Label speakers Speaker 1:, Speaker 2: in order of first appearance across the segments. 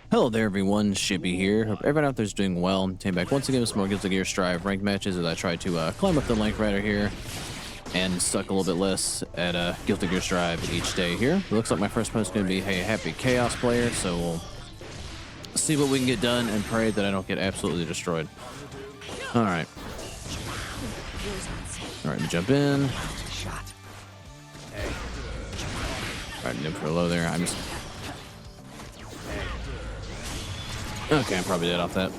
Speaker 1: Hello there, everyone. Shippy here. Hope everyone out there's doing well. Came back once again with some more Guilty Gear Strive ranked matches as I try to climb up the rank ladder here and suck a little bit less at Guilty Gear Strive each day here. It looks like my first opponent's going to be a Happy Chaos player, so we'll see what we can get done and pray that I don't get absolutely destroyed. All right. All right, let me jump in. All right, nip for low there. I missed. Okay, I'm probably dead off that.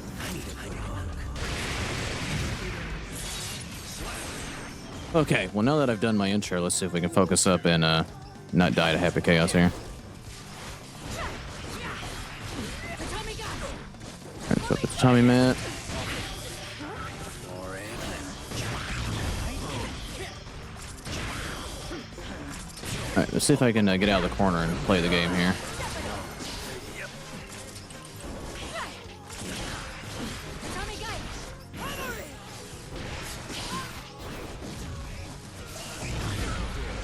Speaker 1: Okay, well now that I've done my intro, let's see if we can focus up and not die to Happy Chaos here. Alright, flip it to Tommy Matt. Alright, let's see if I can get out of the corner and play the game here.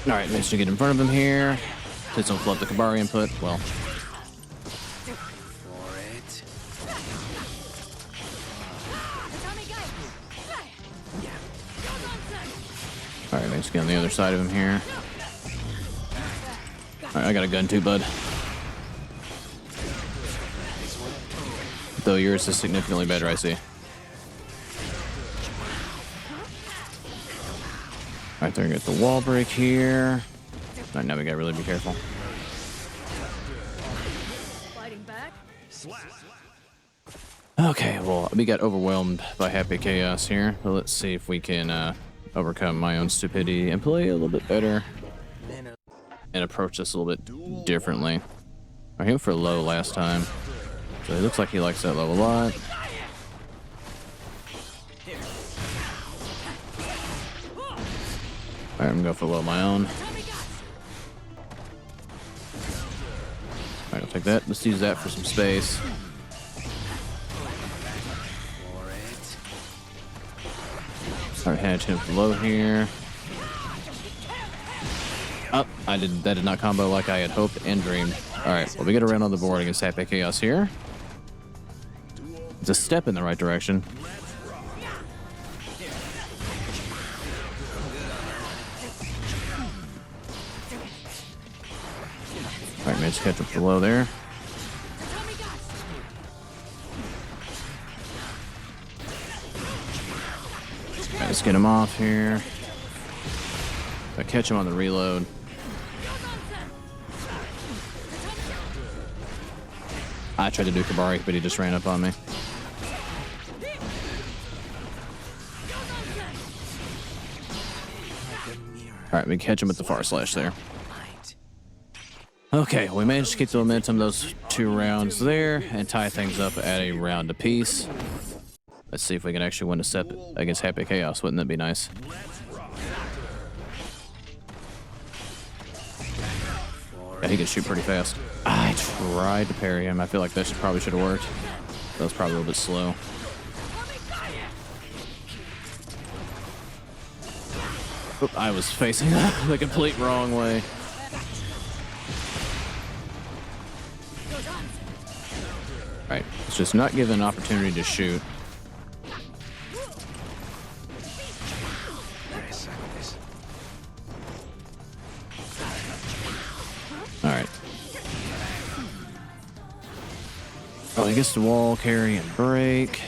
Speaker 1: Alright, managed to get in front of him here. Please don't flip the Kabari input. Well. Alright, managed to get on the other side of him here. Alright, I got a gun too, bud. Though yours is significantly better, I see. Alright, there we get the wall break here. Alright, now we gotta really be careful. Okay, well, we got overwhelmed by Happy Chaos here. But let's see if we can overcome my own stupidity and play a little bit better. And approach this a little bit differently. I hit for low last time. So it looks like he likes that low a lot. Alright, I'm gonna go for low my own. Alright, I'll take that. Let's use that for some space. Alright, hand him for low here. Oh, that did not combo like I had hoped and dreamed. Alright, well, we get around on the board against Happy Chaos here. It's a step in the right direction. Alright, managed to catch up below there. Alright, let's get him off here. If I catch him on the reload. I tried to do Kabari, but he just ran up on me. Alright, we catch him with the far slash there. Okay, we managed to keep the momentum those 2 rounds there and tie things up at a round apiece. Let's see if we can actually win a step against Happy Chaos. Wouldn't that be nice? Yeah, he can shoot pretty fast. I tried to parry him. I feel like that probably should have worked. That was probably a little bit slow. Oop, I was facing the complete wrong way. Right, it's just not given an opportunity to shoot. Alright. Oh, he gets the wall, carry, and break.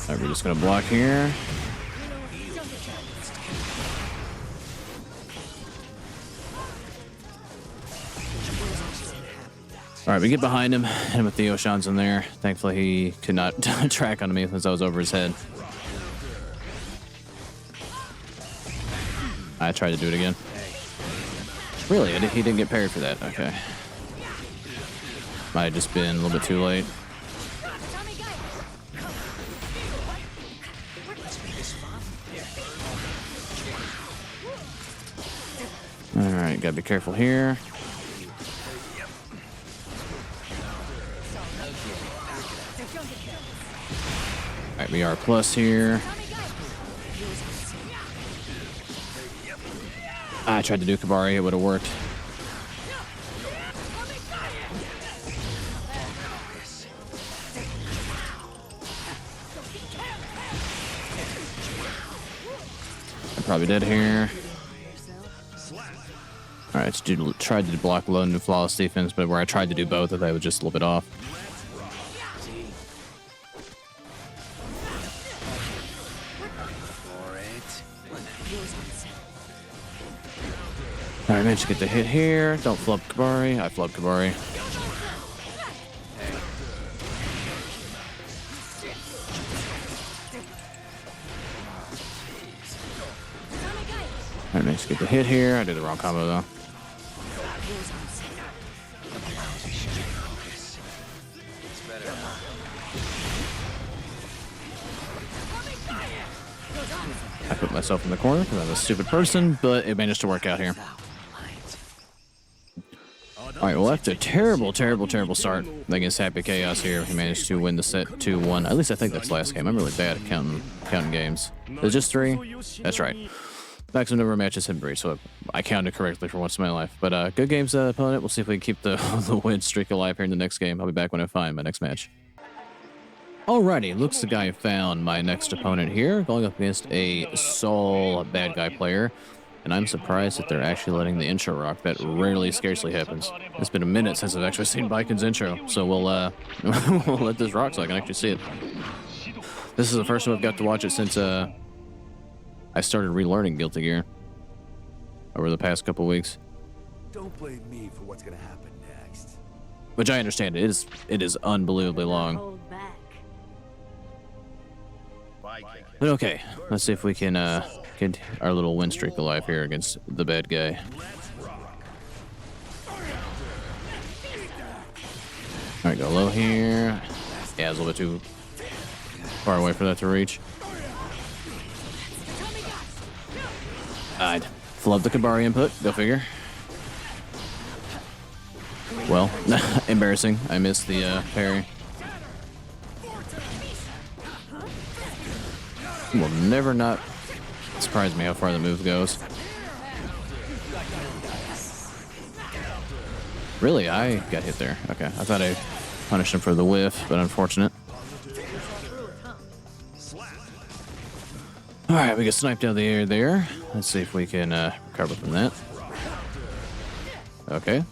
Speaker 1: Alright, we're just gonna block here. Alright, we get behind him, hit him with the Oshans in there. Thankfully, he could not track onto me since I was over his head. I tried to do it again. Really? He didn't get parried for that? Okay. Might have just been a little bit too late. Alright, gotta be careful here. Alright, we are plus here. I tried to do Kabari, it would have worked. I'm probably dead here. Alright, so tried to block low and do flawless defense, but where I tried to do both, I thought it was just a little bit off. Alright, managed to get the hit here. Don't flub Kabari. I flub Kabari. Alright, managed to get the hit here. I did the wrong combo though. I put myself in the corner because I'm a stupid person, but it managed to work out here. Alright, well, after a terrible start against Happy Chaos here, he managed to win the set 2-1. At least I think that's last game. I'm really bad at counting games. There's just 3? That's right. Maximum number of matches hit breach, so I counted correctly for once in my life. But good games, opponent. We'll see if we can keep the, the win streak alive here in the next game. I'll be back when I find my next match. Alrighty, looks like I found my next opponent here, going up against a Saul bad guy player. And I'm surprised that they're actually letting the intro rock. That rarely, scarcely happens. It's been a minute since I've actually seen Baiken's intro, so we'll we'll let this rock so I can actually see it. This is the first time I've got to watch it since I started relearning Guilty Gear over the past couple weeks.
Speaker 2: Don't blame me for what's gonna happen next.
Speaker 1: Which I understand. It is unbelievably long. But okay, let's see if we can get our little win streak alive here against the bad guy. Alright, go low here. Yeah, it's a little bit too far away for that to reach. I'd flub the Kabari input, go figure. Well, embarrassing. I missed the parry. Will never not surprise me how far the move goes. Really? I got hit there. Okay, I thought I punished him for the whiff, but unfortunate. Alright, we get sniped out of the air there. Let's see if we can recover from that. Okay.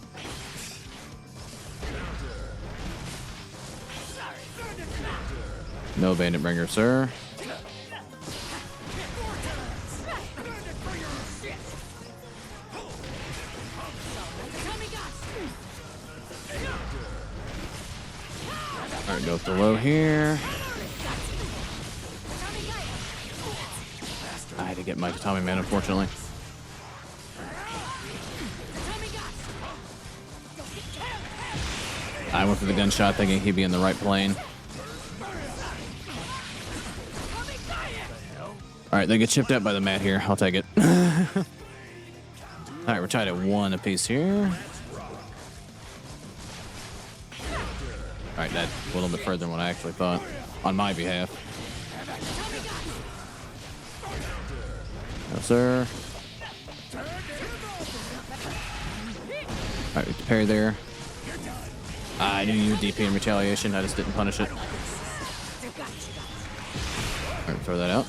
Speaker 1: No bandit bringer, sir. Alright, go up the low here. I had to get my Tommy Man, unfortunately. I went for the gunshot thinking he'd be in the right plane. Alright, they get chipped out by the mat here. I'll take it. Alright, we're tied at 1 apiece here. Alright, that's a little bit further than what I actually thought, on my behalf. No, sir. Alright, we parry there. I knew you would DP in retaliation, I just didn't punish it. Alright, throw that out.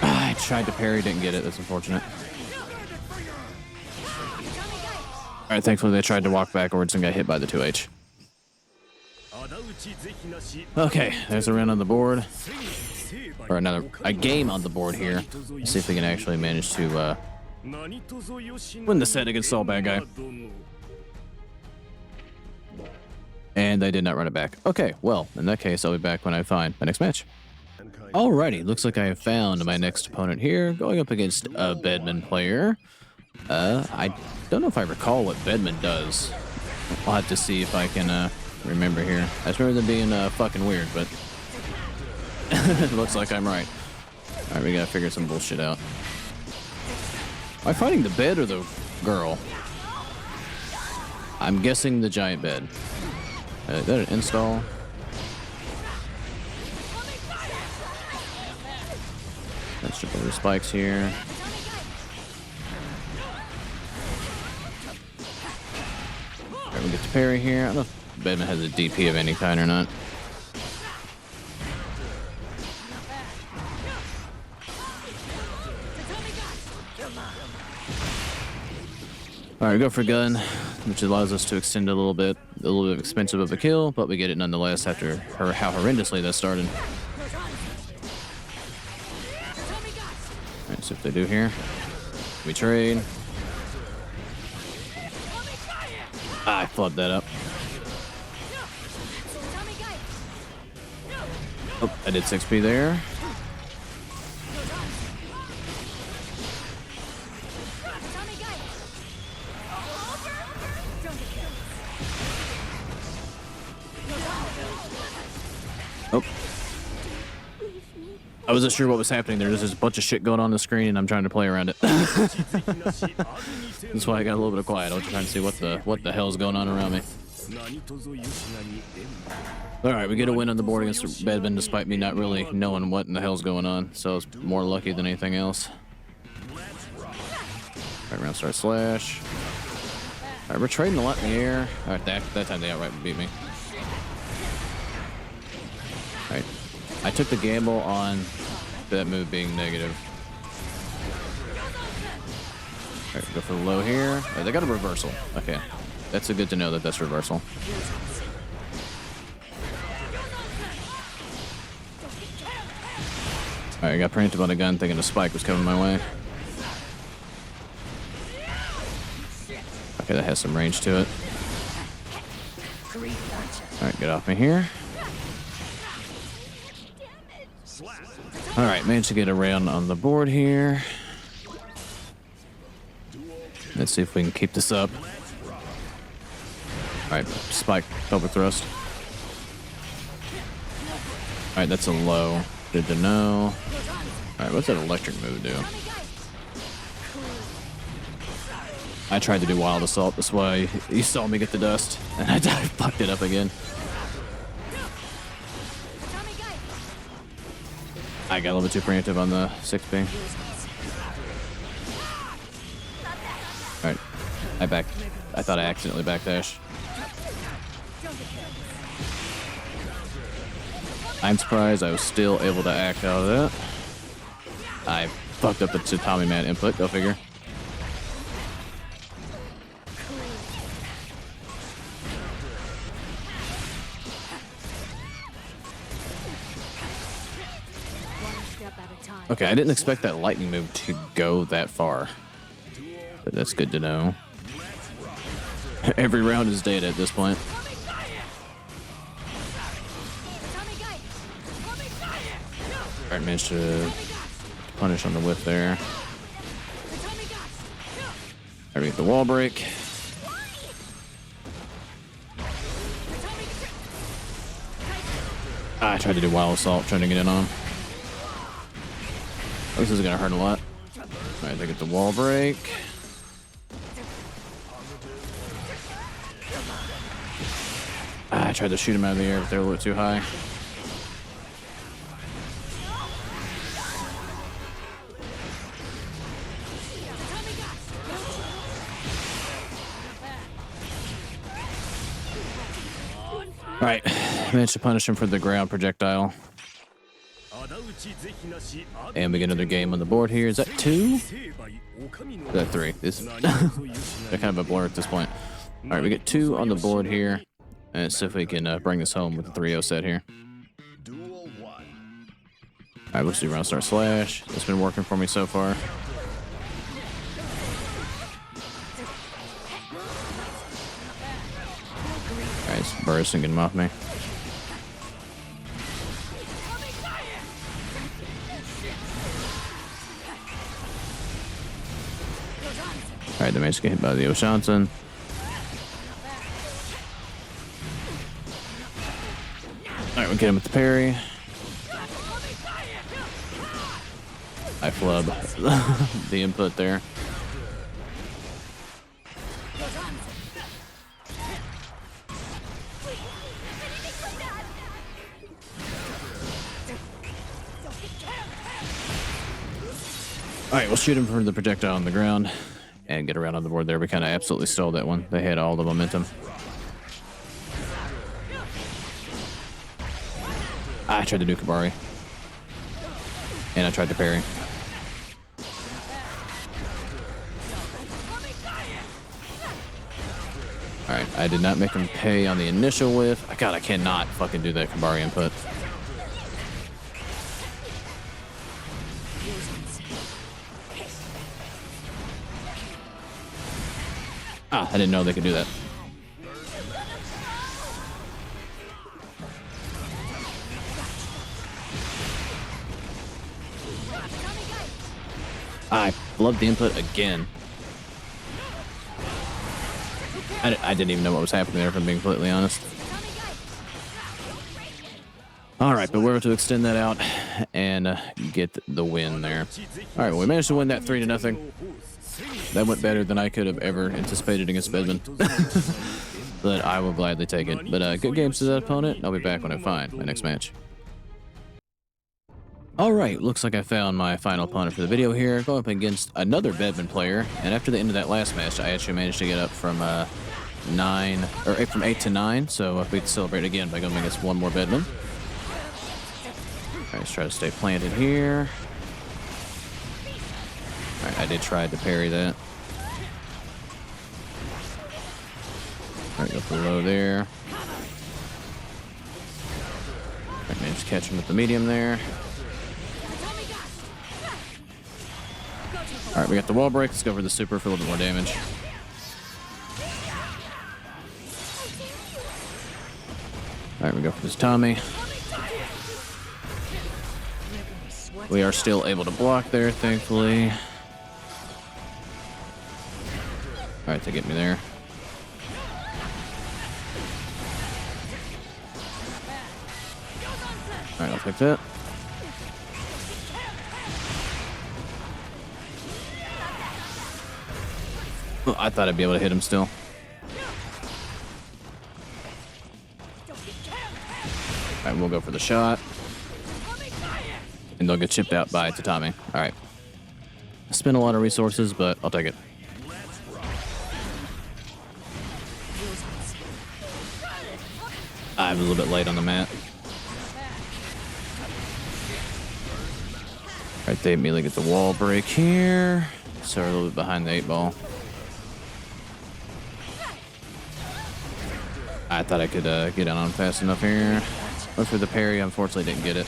Speaker 1: I tried to parry, didn't get it. That's unfortunate. Alright, thankfully they tried to walk backwards and got hit by the 2H. Okay, there's a round on the board. Or a game on the board here. Let's see if we can actually manage to win the set against Saul Bad Guy. And they did not run it back. Okay, well, in that case, I'll be back when I find my next match. Alrighty, looks like I have found my next opponent here, going up against a Bedman player. I don't know if I recall what Bedman does. I'll have to see if I can remember here. I just remember them being fucking weird, but it looks like I'm right. All right, we gotta figure some bullshit out. Am I fighting the bed or the girl? I'm guessing the giant bed. Is that an install? Let's strip over the spikes here. Alright, we get to parry here. I don't know if Bedman has a DP of any kind or not. Alright, go for gun, which allows us to extend a little bit expensive of a kill, but we get it nonetheless after how horrendously that started. Alright, see what they do here. We trade. I flubbed that up. Oh, I did 6p there. Oh. I wasn't sure what was happening there. There's just a bunch of shit going on the screen and I'm trying to play around it. That's why I got a little bit of quiet. I was trying to see what the hell is going on around me. Alright, we get a win on the board against Bedman despite me not really knowing what in the hell's going on. So it's more lucky than anything else. Alright, round start slash. Alright, we're trading a lot in the air. Alright, that time they outright beat me. Alright, I took the gamble on that move being negative. Alright, go for the low here. Alright, they got a reversal. Okay, that's a good to know that that's reversal. Alright, I got preemptive on a gun thinking a spike was coming my way. Okay, that has some range to it. Alright, get off me here. Alright, managed to get a round on the board here. Let's see if we can keep this up. Alright, spike, pelvic thrust. Alright, that's a low. Good to know. Alright, what's that electric move do? I tried to do wild assault, that's why you saw me get the dust. And I fucked it up again. I got a little bit too preemptive on the 6B. Alright, I thought I accidentally backdashed. I'm surprised I was still able to act out of that. I fucked up the Tommy Man input, go figure. Okay, I didn't expect that lightning move to go that far. But that's good to know. Every round is data at this point. Alright, managed to punish on the whip there. Alright, we get the wall break. I tried to do wild assault, trying to get in on him. This is gonna hurt a lot. Alright, they get the wall break. I tried to shoot him out of the air, but they were a little too high. Alright, managed to punish him for the ground projectile. And we get another game on the board here. Is that 2? Is that 3? They're kind of a blur at this point. Alright, we get 2 on the board here. And let's see if we can bring this home with the 3-0 set here. Alright, let's do round start slash. It's been working for me so far. Alright, it's bursting, get him off me. Alright, they managed to get hit by the Oshanson. Alright, we'll get him with the parry. I flub the input there. Alright, we'll shoot him for the projectile on the ground and get around on the board there. We kind of absolutely stole that one. They had all the momentum. I tried to do Kabari. And I tried to parry. Alright, I did not make him pay on the initial whiff. God, I cannot fucking do that Kabari input. Ah, I didn't know they could do that. I love the input again. I didn't even know what was happening there, if I'm being completely honest. All right, but we're able to extend that out and get the win there. All right, well, we managed to win that 3-0. That went better than I could have ever anticipated against Bedman. But I will gladly take it. But good games to that opponent. I'll be back when I find my next match. All right, looks like I found my final opponent for the video here. Going up against another Bedman player. And after the end of that last match, I actually managed to get up from 8 to 9. So we can celebrate again by going against one more Bedman. All right, let's try to stay planted here. All right, I did try to parry that. All right, go for the low there. All right, managed to catch him with the medium there. All right, we got the wall break. Let's go for the super for a little bit more damage. All right, we go for this Tommy. We are still able to block there, thankfully. All right, they get me there. All right, I'll take that. Oh, I thought I'd be able to hit him still. All right, we'll go for the shot. And they'll get chipped out by Tatami. All right. I spent a lot of resources, but I'll take it. I was a little bit late on the mat. All right, they immediately get the wall break here. So we're a little bit behind the 8-ball. I thought I could get on fast enough here. Went for the parry, unfortunately didn't get it.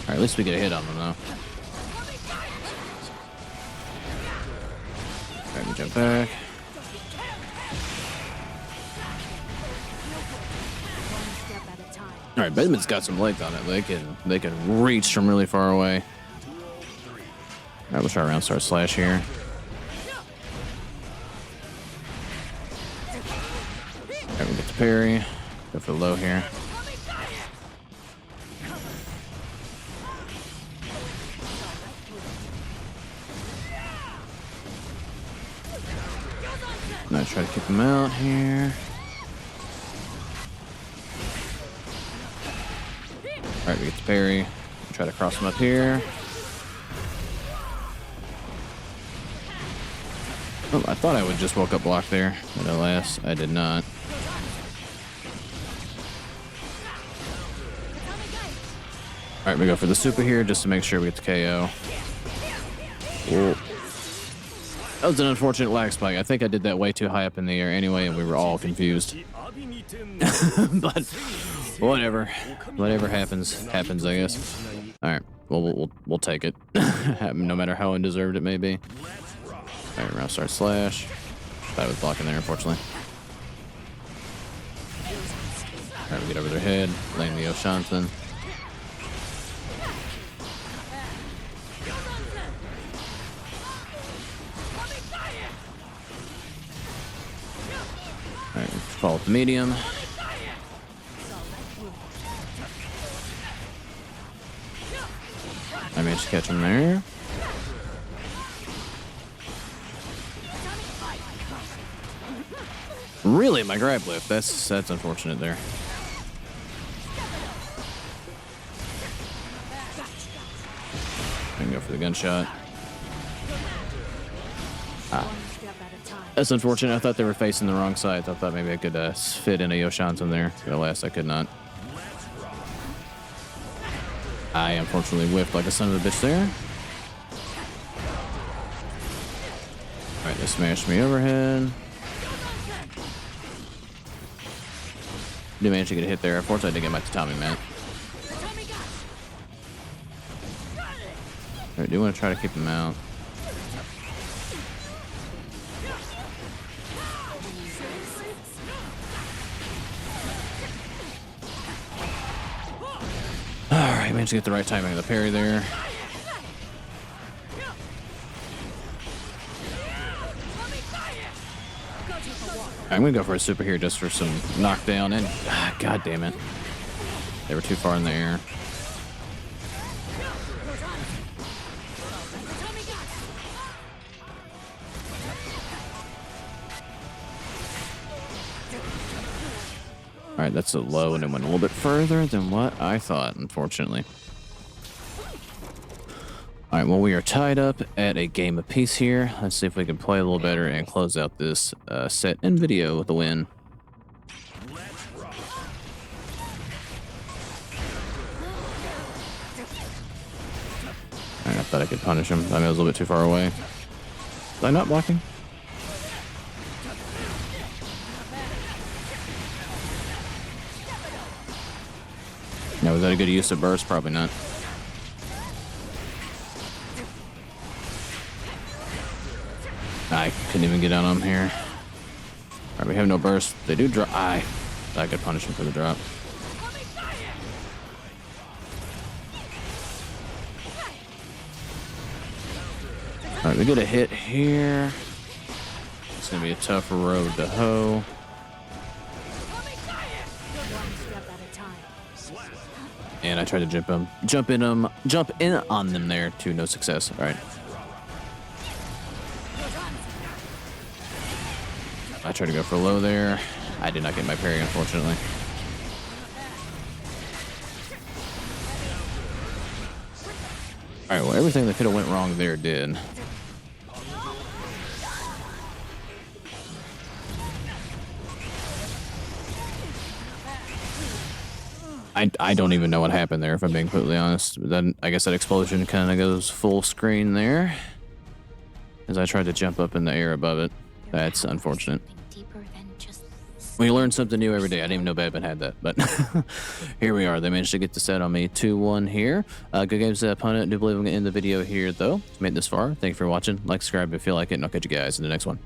Speaker 1: All right, at least we get a hit on them though. All right, we jump back. All right, Bedman's got some length on it. They can reach from really far away. All right, we'll try around start slash here. All right, we get the parry. Go for the low here. Now try to keep him out here. All right, we get the parry. Try to cross him up here. Oh, I thought I would just woke up block there, but alas, I did not. All right, we go for the super here just to make sure we get the KO. Whoa. That was an unfortunate lag spike. I think I did that way too high up in the air anyway, and we were all confused. But whatever. Whatever happens, happens, I guess. All right. Well, we'll take it. No matter how undeserved it may be. All right, round start slash. Thought I was blocking there, unfortunately. All right, we get over their head. Lane the Oshanton. Alright, follow up the medium. I managed to catch him there. Really, my grab lift. That's unfortunate there. I can go for the gunshot. That's unfortunate. I thought they were facing the wrong side. I thought maybe I could fit in a Yoshanton there. But alas, I could not. I unfortunately whiffed like a son of a bitch there. Alright, they smashed me overhead. Did manage to get a hit there. Unfortunately, I didn't get my tatami mat. I do want to try to keep him out. Alright, managed to get the right timing of the parry there. I'm gonna go for a super here just for some knockdown and god damn it. They were too far in the air. Alright, that's a low and it went a little bit further than what I thought, unfortunately. Alright, well, we are tied up at a game apiece here. Let's see if we can play a little better and close out this set and video with a win. Alright, I thought I could punish him. I mean, I was a little bit too far away. Was I not blocking? Now, was that a good use of burst? Probably not. I couldn't even get out on him here. Alright, we have no burst. They do drop. I could punish him for the drop. Alright, we get a hit here. It's gonna be a tough road to hoe. And I tried to jump in on them there to no success. Alright. I tried to go for low there. I did not get my parry, unfortunately. Alright, well, everything that could have went wrong there did. I don't even know what happened there, if I'm being completely honest. But then I guess that explosion kind of goes full screen there. As I tried to jump up in the air above it. That's unfortunate. We learn something new every day. I didn't even know Baiken had that, but here we are. They managed to get the set on me 2-1 here. Good games to the opponent. I do believe I'm going to end the video here, though. If you made it this far, thank you for watching. Like, subscribe if you like it, and I'll catch you guys in the next one.